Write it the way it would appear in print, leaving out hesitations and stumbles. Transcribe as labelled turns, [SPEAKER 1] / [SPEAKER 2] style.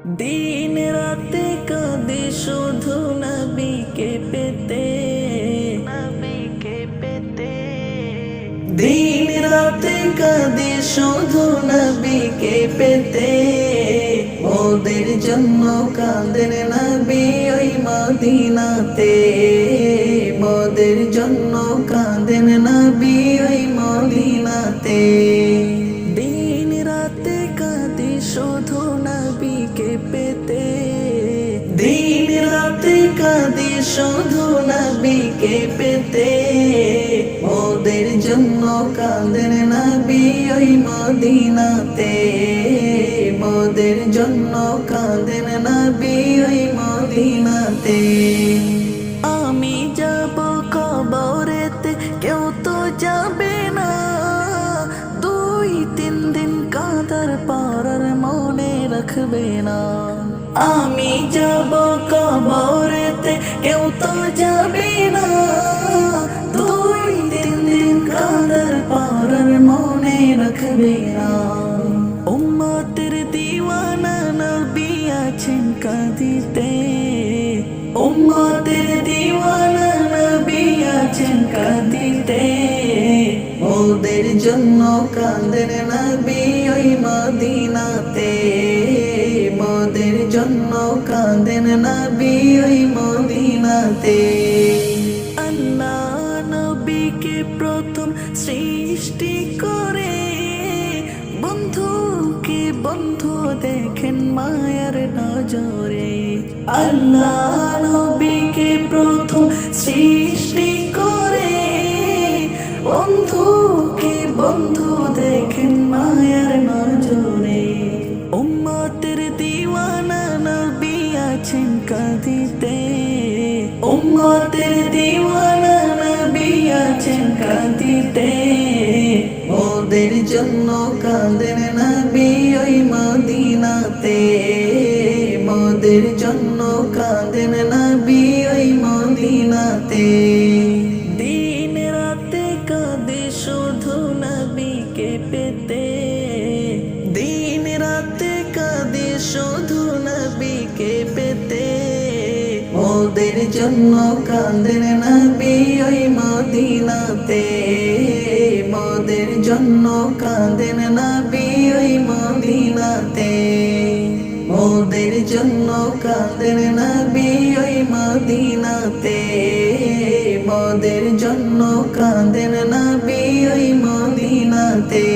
[SPEAKER 1] দিন রাতে কাঁদে শুধু নবীকে পেতে, নবীকে পেতে। দিন রাতে কাঁদে শুধু নবীকে পেতে, ওদের জন্য কাঁদেন নবী ওই মদিনাতে, মোদের জন্য কাঁদেন নবী ওই মদিনাতে। দিন রাতে কাঁদে শুধু নবীকে পেতে, দিন রাতে কাঁদে শুধু নবীকে পেতে, মোদের জন্য কাঁদেন নবী ওই মদিনাতে, মোদের জন্য কাঁদেন নবী ওই মদিনাতে। আমি যাব কবরেতে কেউ তো যাবে না, 2-3 দিন কাঁদার পর আর মনে রাখবে না। আমি যাব কবরেতে কেউ তো যাবে না, 2-3 দিন কাঁদার পর আর মনে রাখবে না। উম্মতের দিওয়ানা নবী আছেন কাঁদিতে, উম্মতের দিওয়ানা নবী আছেন কাঁদিতে, ওদের জন্য কাঁদেন নবী ওই মদিনাতে, মোদের জন্য কাঁদেন নবী ওই মদিনাতে। আল্লাহ নবীকে প্রথম সৃষ্টি করে, বন্ধুকে বন্ধু দেখেন মায়ার নজরে। আল্লাহ নবীকে প্রথম সৃষ্টি করে, বন্ধুকে বন্ধু দেখেন মায়ার নজরে। উম্মতের দিওয়ানা নবী আছেন কাঁদিতে, উম্মতের দিওয়ানা নবী আছেন কাঁদিতে, ওদের জন্য কাঁদেন নবী ওই মদিনাতে, মোদের জন্য কাঁদেন নবী ওই মদিনাতে। দিন রাতে কাঁদে শুধু নবীকে পেতে, দিন রাতে কাঁদে শুধু নবীকে পেতে, ওদের জন্য কাঁদেন নবী ওই মদিনাতে, মোদের জন্য কাঁদেন নবী ওই মদিনাতে, মোদের জন্য কাঁদেন নবী ওই মদিনাতে, মোদের জন্য কাঁদেন নবী ওই মদিনাতে।